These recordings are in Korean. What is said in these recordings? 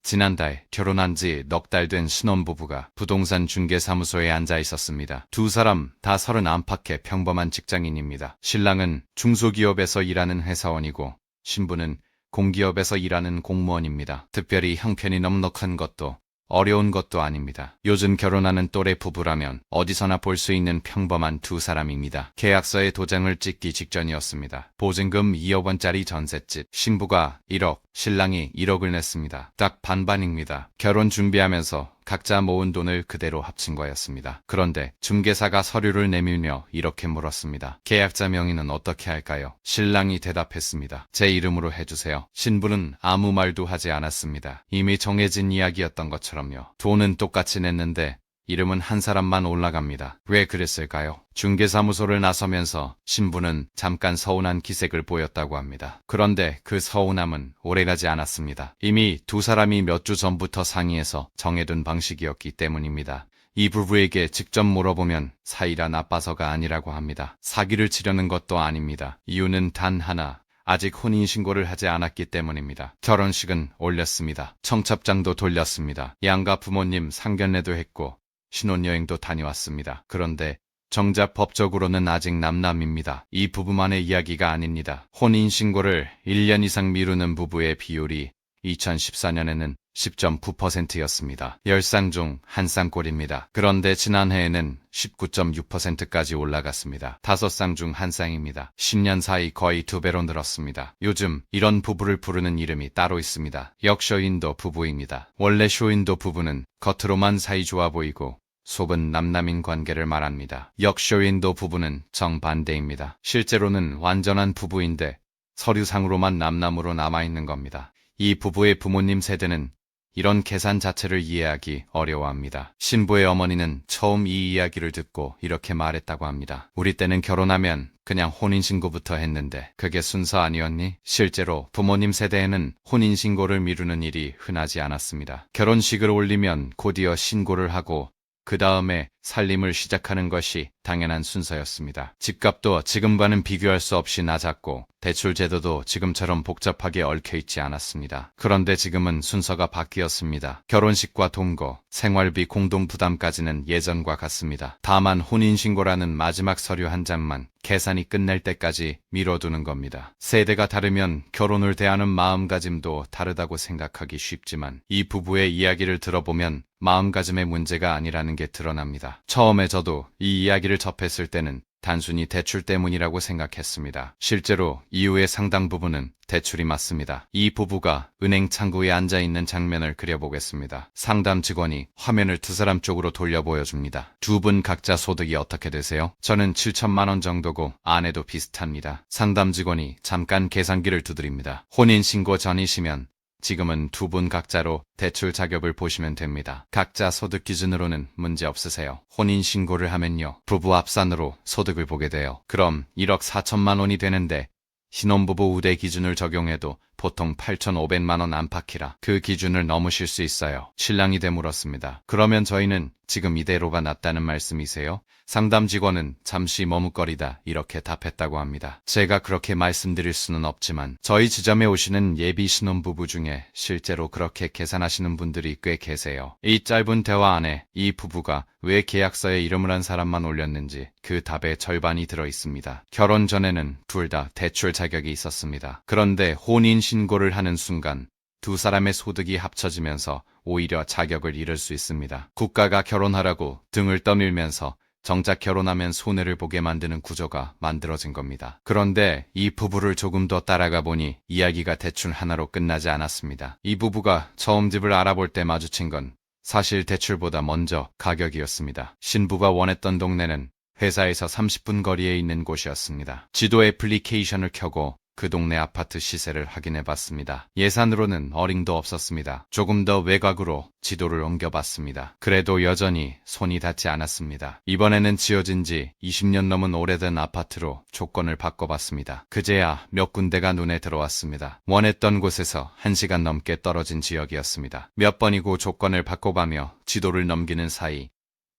지난달 결혼한 지 넉 달 된 신혼부부가 부동산 중개사무소에 앉아 있었습니다. 두 사람 다 30 안팎의 평범한 직장인입니다. 신랑은 중소기업에서 일하는 회사원이고 신부는 공기업에서 일하는 공무원입니다. 특별히 형편이 넉넉한 것도 어려운 것도 아닙니다. 요즘 결혼하는 또래 부부라면 어디서나 볼 수 있는 평범한 두 사람입니다. 계약서에 도장을 찍기 직전이었습니다. 보증금 2억 원짜리 전셋집, 신부가 1억, 신랑이 1억을 냈습니다. 딱 반반입니다. 결혼 준비하면서 각자 모은 돈을 그대로 합친 거였습니다. 그런데 중개사가 서류를 내밀며 이렇게 물었습니다. 계약자 명의는 어떻게 할까요? 신랑이 대답했습니다. 제 이름으로 해주세요. 신부는 아무 말도 하지 않았습니다. 이미 정해진 이야기였던 것처럼요. 돈은 똑같이 냈는데 이름은 한 사람만 올라갑니다. 왜 그랬을까요? 중개사무소를 나서면서 신부는 잠깐 서운한 기색을 보였다고 합니다. 그런데 그 서운함은 오래가지 않았습니다. 이미 두 사람이 몇 주 전부터 상의해서 정해둔 방식이었기 때문입니다. 이 부부에게 직접 물어보면 사이가 나빠서가 아니라고 합니다. 사기를 치려는 것도 아닙니다. 이유는 단 하나. 아직 혼인신고를 하지 않았기 때문입니다. 결혼식은 올렸습니다. 청첩장도 돌렸습니다. 양가 부모님 상견례도 했고 신혼여행도 다녀왔습니다. 그런데 정작 법적으로는 아직 남남입니다. 이 부부만의 이야기가 아닙니다. 혼인신고를 1년 이상 미루는 부부의 비율이 2014년에는 10.9%였습니다. 10쌍 중 한 쌍꼴입니다. 그런데 지난해에는 19.6%까지 올라갔습니다. 5쌍 중 한 쌍입니다. 10년 사이 거의 2배로 늘었습니다. 요즘 이런 부부를 부르는 이름이 따로 있습니다. 역쇼윈도 부부입니다. 원래 쇼윈도 부부는 겉으로만 사이좋아 보이고 속은 남남인 관계를 말합니다. 역쇼윈도 부부는 정반대입니다. 실제로는 완전한 부부인데 서류상으로만 남남으로 남아있는 겁니다. 이 부부의 부모님 세대는 이런 계산 자체를 이해하기 어려워합니다. 신부의 어머니는 처음 이 이야기를 듣고 이렇게 말했다고 합니다. 우리 때는 결혼하면 그냥 혼인신고부터 했는데 그게 순서 아니었니? 실제로 부모님 세대에는 혼인신고를 미루는 일이 흔하지 않았습니다. 결혼식을 올리면 곧이어 신고를 하고 그 다음에 살림을 시작하는 것이 당연한 순서였습니다. 집값도 지금과는 비교할 수 없이 낮았고 대출 제도도 지금처럼 복잡하게 얽혀있지 않았습니다. 그런데 지금은 순서가 바뀌었습니다. 결혼식과 동거, 생활비 공동부담까지는 예전과 같습니다. 다만 혼인신고라는 마지막 서류 한 장만 계산이 끝날 때까지 미뤄두는 겁니다. 세대가 다르면 결혼을 대하는 마음가짐도 다르다고 생각하기 쉽지만 이 부부의 이야기를 들어보면 마음가짐의 문제가 아니라는 게 드러납니다. 처음에 저도 이 이야기를 접했을 때는 단순히 대출 때문이라고 생각했습니다. 실제로 이후의 상당 부분은 대출이 맞습니다. 이 부부가 은행 창구에 앉아있는 장면을 그려보겠습니다. 상담 직원이 화면을 두 사람 쪽으로 돌려 보여줍니다. 두 분 각자 소득이 어떻게 되세요? 저는 7천만 원 정도고 아내도 비슷합니다. 상담 직원이 잠깐 계산기를 두드립니다. 혼인신고 전이시면 지금은 두 분 각자로 대출 자격을 보시면 됩니다. 각자 소득 기준으로는 문제 없으세요. 혼인신고를 하면요. 부부 합산으로 소득을 보게 돼요. 그럼 1억 4천만 원이 되는데 신혼부부 우대 기준을 적용해도 보통 8,500만 원 안팎이라 그 기준을 넘으실 수 있어요. 신랑이 되물었습니다. 그러면 저희는 지금 이대로가 낫다는 말씀이세요? 상담 직원은 잠시 머뭇거리다 이렇게 답했다고 합니다. 제가 그렇게 말씀드릴 수는 없지만 저희 지점에 오시는 예비 신혼부부 중에 실제로 그렇게 계산하시는 분들이 꽤 계세요. 이 짧은 대화 안에 이 부부가 왜 계약서에 이름을 한 사람만 올렸는지 그 답의 절반이 들어 있습니다. 결혼 전에는 둘 다 대출 자격이 있었습니다. 그런데 혼인 신고를 하는 순간 두 사람의 소득이 합쳐지면서 오히려 자격을 잃을 수 있습니다. 국가가 결혼하라고 등을 떠밀면서 정작 결혼하면 손해를 보게 만드는 구조가 만들어진 겁니다. 그런데 이 부부를 조금 더 따라가 보니 이야기가 대출 하나로 끝나지 않았습니다. 이 부부가 처음 집을 알아볼 때 마주친 건 사실 대출보다 먼저 가격이었습니다. 신부가 원했던 동네는 회사에서 30분 거리에 있는 곳이었습니다. 지도 애플리케이션을 켜고 그 동네 아파트 시세를 확인해 봤습니다. 예산으로는 어림도 없었습니다. 조금 더 외곽으로 지도를 옮겨봤습니다. 그래도 여전히 손이 닿지 않았습니다. 이번에는 지어진 지 20년 넘은 오래된 아파트로 조건을 바꿔봤습니다. 그제야 몇 군데가 눈에 들어왔습니다. 원했던 곳에서 1시간 넘게 떨어진 지역이었습니다. 몇 번이고 조건을 바꿔가며 지도를 넘기는 사이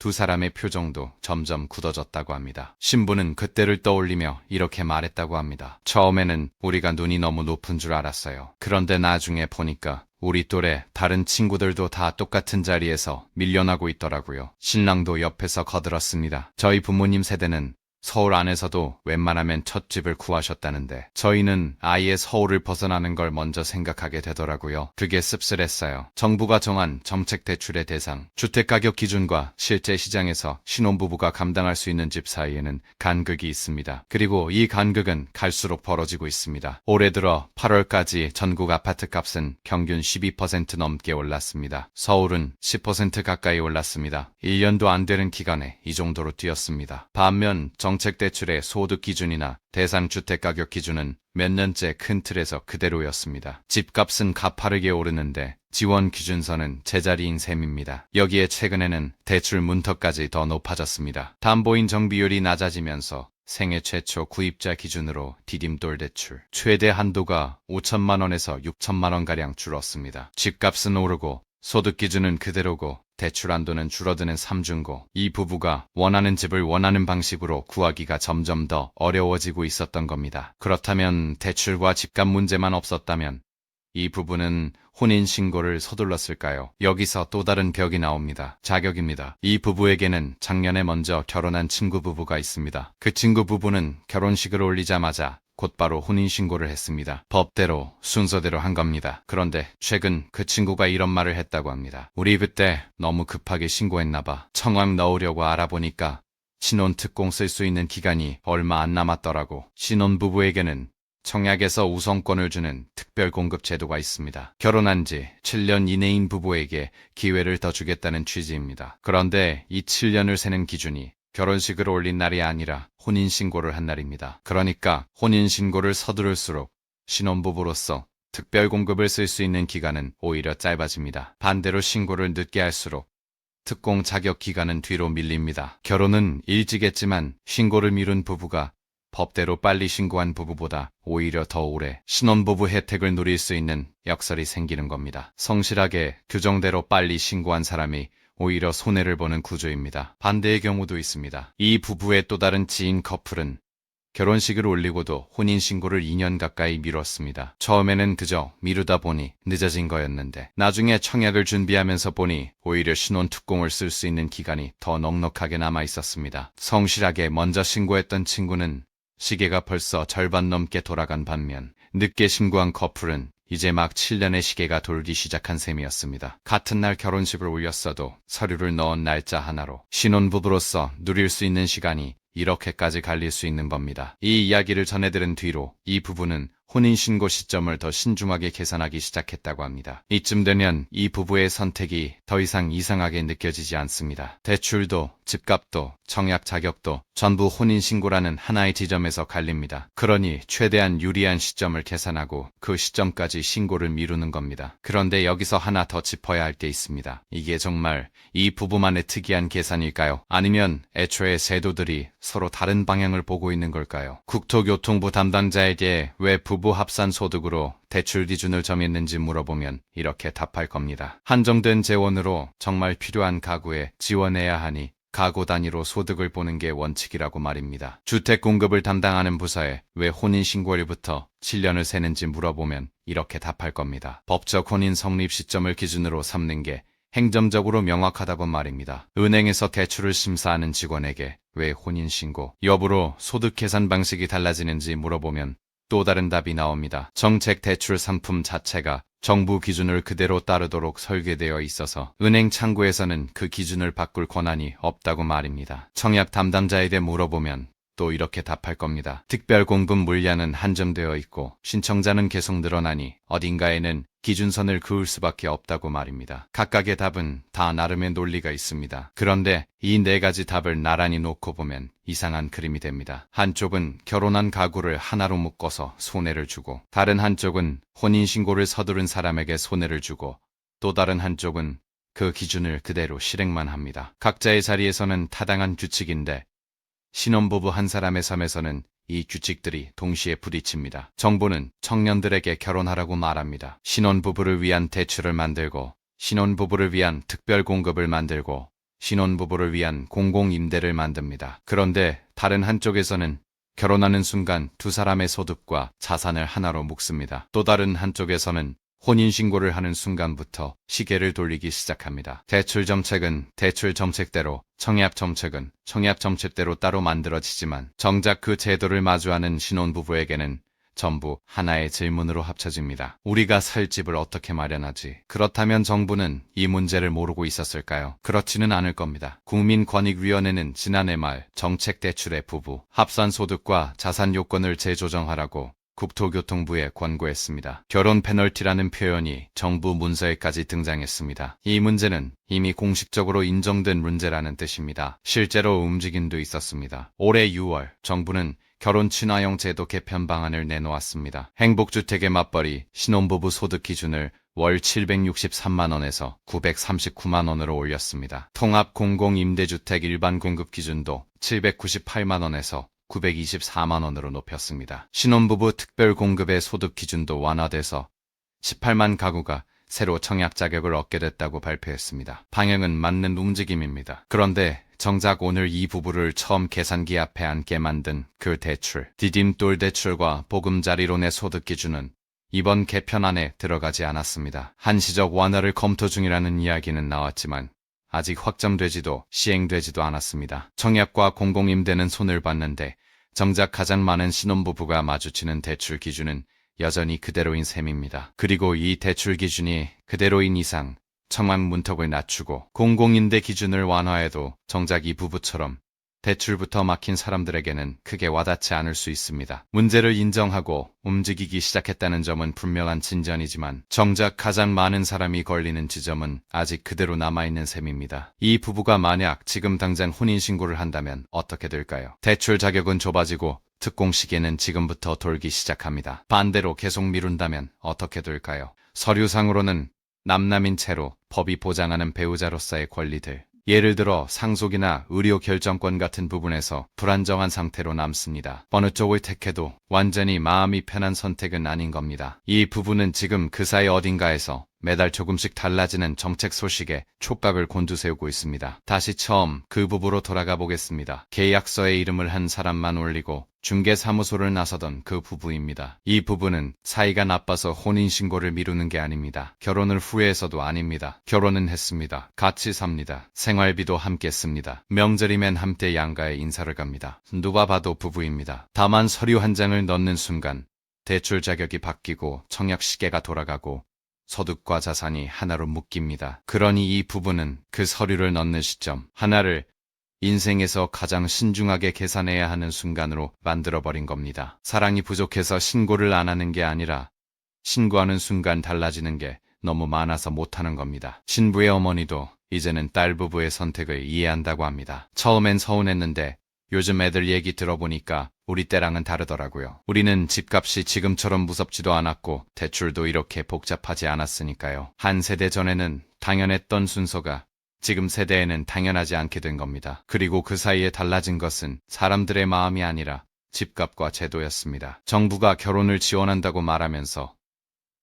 두 사람의 표정도 점점 굳어졌다고 합니다. 신부는 그때를 떠올리며 이렇게 말했다고 합니다. 처음에는 우리가 눈이 너무 높은 줄 알았어요. 그런데 나중에 보니까 우리 또래 다른 친구들도 다 똑같은 자리에서 밀려나고 있더라고요. 신랑도 옆에서 거들었습니다. 저희 부모님 세대는 서울 안에서도 웬만하면 첫 집을 구하셨다는데 저희는 아예 서울을 벗어나는 걸 먼저 생각하게 되더라고요. 그게 씁쓸했어요. 정부가 정한 정책 대출의 대상, 주택가격 기준과 실제 시장에서 신혼부부가 감당할 수 있는 집 사이에는 간극이 있습니다. 그리고 이 간극은 갈수록 벌어지고 있습니다. 올해 들어 8월까지 전국 아파트값은 평균 12% 넘게 올랐습니다. 서울은 10% 가까이 올랐습니다. 1년도 안 되는 기간에 이 정도로 뛰었습니다. 반면 정책 대출의 소득 기준이나 대상 주택 가격 기준은 몇 년째 큰 틀에서 그대로였습니다. 집값은 가파르게 오르는데 지원 기준선은 제자리인 셈입니다. 여기에 최근에는 대출 문턱까지 더 높아졌습니다. 담보인정 비율이 낮아지면서 생애 최초 구입자 기준으로 디딤돌 대출 최대 한도가 5천만 원에서 6천만 원가량 줄었습니다. 집값은 오르고 소득 기준은 그대로고 대출 한도는 줄어드는 삼중고, 이 부부가 원하는 집을 원하는 방식으로 구하기가 점점 더 어려워지고 있었던 겁니다. 그렇다면 대출과 집값 문제만 없었다면 이 부부는 혼인신고를 서둘렀을까요? 여기서 또 다른 벽이 나옵니다. 자격입니다. 이 부부에게는 작년에 먼저 결혼한 친구 부부가 있습니다. 그 친구 부부는 결혼식을 올리자마자 곧바로 혼인신고를 했습니다. 법대로 순서대로 한 겁니다. 그런데 최근 그 친구가 이런 말을 했다고 합니다. 우리 그때 너무 급하게 신고했나봐. 청약 넣으려고 알아보니까 신혼특공 쓸 수 있는 기간이 얼마 안 남았더라고. 신혼부부에게는 청약에서 우선권을 주는 특별공급 제도가 있습니다. 결혼한 지 7년 이내인 부부에게 기회를 더 주겠다는 취지입니다. 그런데 이 7년을 세는 기준이 결혼식을 올린 날이 아니라 혼인신고를 한 날입니다. 그러니까 혼인신고를 서두를수록 신혼부부로서 특별공급을 쓸 수 있는 기간은 오히려 짧아집니다. 반대로 신고를 늦게 할수록 특공 자격 기간은 뒤로 밀립니다. 결혼은 일찍 했지만 신고를 미룬 부부가 법대로 빨리 신고한 부부보다 오히려 더 오래 신혼부부 혜택을 누릴 수 있는 역설이 생기는 겁니다. 성실하게 규정대로 빨리 신고한 사람이 오히려 손해를 보는 구조입니다. 반대의 경우도 있습니다. 이 부부의 또 다른 지인 커플은 결혼식을 올리고도 혼인신고를 2년 가까이 미뤘습니다. 처음에는 그저 미루다 보니 늦어진 거였는데 나중에 청약을 준비하면서 보니 오히려 신혼특공을 쓸 수 있는 기간이 더 넉넉하게 남아 있었습니다. 성실하게 먼저 신고했던 친구는 시계가 벌써 절반 넘게 돌아간 반면 늦게 신고한 커플은 이제 막 7년의 시계가 돌기 시작한 셈이었습니다. 같은 날 결혼식을 올렸어도 서류를 넣은 날짜 하나로 신혼부부로서 누릴 수 있는 시간이 이렇게까지 갈릴 수 있는 겁니다. 이 이야기를 전해들은 뒤로 이 부부는 혼인신고 시점을 더 신중하게 계산하기 시작했다고 합니다. 이쯤 되면 이 부부의 선택이 더 이상 이상하게 느껴지지 않습니다. 대출도, 집값도, 청약 자격도 전부 혼인신고라는 하나의 지점에서 갈립니다. 그러니 최대한 유리한 시점을 계산하고 그 시점까지 신고를 미루는 겁니다. 그런데 여기서 하나 더 짚어야 할 게 있습니다. 이게 정말 이 부부만의 특이한 계산일까요? 아니면 애초에 제도들이 서로 다른 방향을 보고 있는 걸까요? 국토교통부 담당자에게 왜 부부 합산 소득으로 대출 기준을 정했는지 물어보면 이렇게 답할 겁니다. 한정된 재원으로 정말 필요한 가구에 지원해야 하니 가구 단위로 소득을 보는 게 원칙이라고 말입니다. 주택 공급을 담당하는 부서에 왜 혼인신고일부터 7년을 세는지 물어보면 이렇게 답할 겁니다. 법적 혼인 성립 시점을 기준으로 삼는 게 행정적으로 명확하다고 말입니다. 은행에서 대출을 심사하는 직원에게 왜 혼인신고 여부로 소득 계산 방식이 달라지는지 물어보면 또 다른 답이 나옵니다. 정책 대출 상품 자체가 정부 기준을 그대로 따르도록 설계되어 있어서 은행 창구에서는 그 기준을 바꿀 권한이 없다고 말입니다. 청약 담당자에게 물어보면 또 이렇게 답할 겁니다. 특별 공급 물량은 한정되어 있고 신청자는 계속 늘어나니 어딘가에는 기준선을 그을 수밖에 없다고 말입니다. 각각의 답은 다 나름의 논리가 있습니다. 그런데 이 네 가지 답을 나란히 놓고 보면 이상한 그림이 됩니다. 한쪽은 결혼한 가구를 하나로 묶어서 손해를 주고 다른 한쪽은 혼인신고를 서두른 사람에게 손해를 주고 또 다른 한쪽은 그 기준을 그대로 실행만 합니다. 각자의 자리에서는 타당한 규칙인데 신혼부부 한 사람의 삶에서는 이 규칙들이 동시에 부딪힙니다. 정부는 청년들에게 결혼하라고 말합니다. 신혼부부를 위한 대출을 만들고 신혼부부를 위한 특별공급을 만들고 신혼부부를 위한 공공임대를 만듭니다. 그런데 다른 한쪽에서는 결혼하는 순간 두 사람의 소득과 자산을 하나로 묶습니다. 또 다른 한쪽에서는 혼인신고를 하는 순간부터 시계를 돌리기 시작합니다. 대출정책은 대출정책대로, 청약정책은 청약정책대로 따로 만들어지지만 정작 그 제도를 마주하는 신혼부부에게는 전부 하나의 질문으로 합쳐집니다. 우리가 살 집을 어떻게 마련하지? 그렇다면 정부는 이 문제를 모르고 있었을까요? 그렇지는 않을 겁니다. 국민권익위원회는 지난해 말 정책대출의 부부, 합산소득과 자산 요건을 재조정하라고 국토교통부에 권고했습니다. 결혼 페널티라는 표현이 정부 문서에까지 등장했습니다. 이 문제는 이미 공식적으로 인정된 문제라는 뜻입니다. 실제로 움직임도 있었습니다. 올해 6월 정부는 결혼 친화형 제도 개편 방안을 내놓았습니다. 행복주택의 맞벌이 신혼부부 소득 기준을 월 763만원에서 939만원으로 올렸습니다. 통합 공공임대주택 일반 공급 기준도 798만원에서 924만원으로 높였습니다. 신혼부부 특별 공급의 소득 기준도 완화돼서 18만 가구가 새로 청약 자격을 얻게 됐다고 발표했습니다. 방향은 맞는 움직임입니다. 그런데 정작 오늘 이 부부를 처음 계산기 앞에 앉게 만든 그 대출, 디딤돌 대출과 보금자리론의 소득 기준은 이번 개편안에 들어가지 않았습니다. 한시적 완화를 검토 중이라는 이야기는 나왔지만 아직 확정되지도 시행되지도 않았습니다. 청약과 공공임대는 손을 봤는데 정작 가장 많은 신혼부부가 마주치는 대출 기준은 여전히 그대로인 셈입니다. 그리고 이 대출 기준이 그대로인 이상 청약 문턱을 낮추고 공공임대 기준을 완화해도 정작 이 부부처럼 대출부터 막힌 사람들에게는 크게 와닿지 않을 수 있습니다. 문제를 인정하고 움직이기 시작했다는 점은 분명한 진전이지만 정작 가장 많은 사람이 걸리는 지점은 아직 그대로 남아있는 셈입니다. 이 부부가 만약 지금 당장 혼인신고를 한다면 어떻게 될까요? 대출 자격은 좁아지고 특공 시기는 지금부터 돌기 시작합니다. 반대로 계속 미룬다면 어떻게 될까요? 서류상으로는 남남인 채로 법이 보장하는 배우자로서의 권리들, 예를 들어 상속이나 의료 결정권 같은 부분에서 불안정한 상태로 남습니다. 어느 쪽을 택해도 완전히 마음이 편한 선택은 아닌 겁니다. 이 부부는 지금 그 사이 어딘가에서 매달 조금씩 달라지는 정책 소식에 촉각을 곤두세우고 있습니다. 다시 처음 그 부부로 돌아가 보겠습니다. 계약서에 이름을 한 사람만 올리고 중개사무소를 나서던 그 부부입니다. 이 부부는 사이가 나빠서 혼인신고를 미루는 게 아닙니다. 결혼을 후회해서도 아닙니다. 결혼은 했습니다. 같이 삽니다. 생활비도 함께 씁니다. 명절이면 함께 양가에 인사를 갑니다. 누가 봐도 부부입니다. 다만 서류 한 장을 넣는 순간 대출 자격이 바뀌고 청약 시계가 돌아가고 소득과 자산이 하나로 묶입니다. 그러니 이 부부는 그 서류를 넣는 시점 하나를 인생에서 가장 신중하게 계산해야 하는 순간으로 만들어버린 겁니다. 사랑이 부족해서 신고를 안 하는 게 아니라 신고하는 순간 달라지는 게 너무 많아서 못하는 겁니다. 신부의 어머니도 이제는 딸 부부의 선택을 이해한다고 합니다. 처음엔 서운했는데 요즘 애들 얘기 들어보니까 우리 때랑은 다르더라고요. 우리는 집값이 지금처럼 무섭지도 않았고 대출도 이렇게 복잡하지 않았으니까요. 한 세대 전에는 당연했던 순서가 지금 세대에는 당연하지 않게 된 겁니다. 그리고 그 사이에 달라진 것은 사람들의 마음이 아니라 집값과 제도였습니다. 정부가 결혼을 지원한다고 말하면서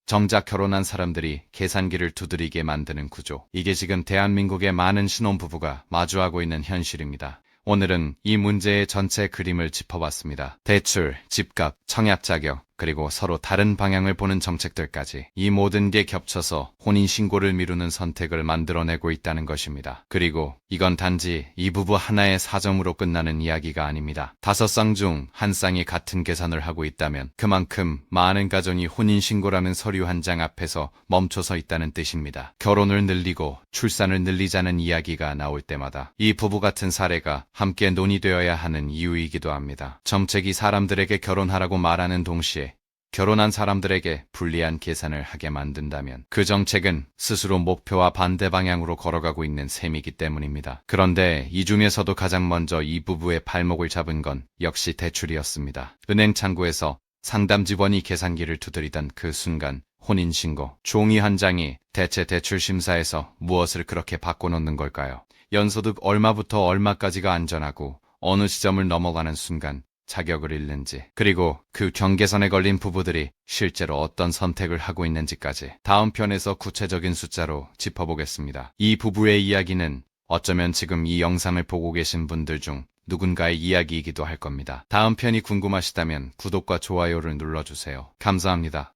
정작 결혼한 사람들이 계산기를 두드리게 만드는 구조. 이게 지금 대한민국의 많은 신혼부부가 마주하고 있는 현실입니다. 오늘은 이 문제의 전체 그림을 짚어봤습니다. 대출, 집값, 청약 자격, 그리고 서로 다른 방향을 보는 정책들까지 이 모든 게 겹쳐서 혼인신고를 미루는 선택을 만들어내고 있다는 것입니다. 그리고 이건 단지 이 부부 하나의 사정으로 끝나는 이야기가 아닙니다. 5쌍 중 1쌍이 같은 계산을 하고 있다면 그만큼 많은 가정이 혼인신고라는 서류 한 장 앞에서 멈춰서 있다는 뜻입니다. 결혼을 늘리고 출산을 늘리자는 이야기가 나올 때마다 이 부부 같은 사례가 함께 논의되어야 하는 이유이기도 합니다. 정책이 사람들에게 결혼하라고 말하는 동시에 결혼한 사람들에게 불리한 계산을 하게 만든다면 그 정책은 스스로 목표와 반대 방향으로 걸어가고 있는 셈이기 때문입니다. 그런데 이 중에서도 가장 먼저 이 부부의 발목을 잡은 건 역시 대출이었습니다. 은행 창구에서 상담 직원이 계산기를 두드리던 그 순간 혼인신고, 종이 한 장이 대체 대출 심사에서 무엇을 그렇게 바꿔놓는 걸까요? 연소득 얼마부터 얼마까지가 안전하고 어느 지점을 넘어가는 순간 자격을 잃는지, 그리고 그 경계선에 걸린 부부들이 실제로 어떤 선택을 하고 있는지까지 다음 편에서 구체적인 숫자로 짚어보겠습니다. 이 부부의 이야기는 어쩌면 지금 이 영상을 보고 계신 분들 중 누군가의 이야기이기도 할 겁니다. 다음 편이 궁금하시다면 구독과 좋아요를 눌러주세요. 감사합니다.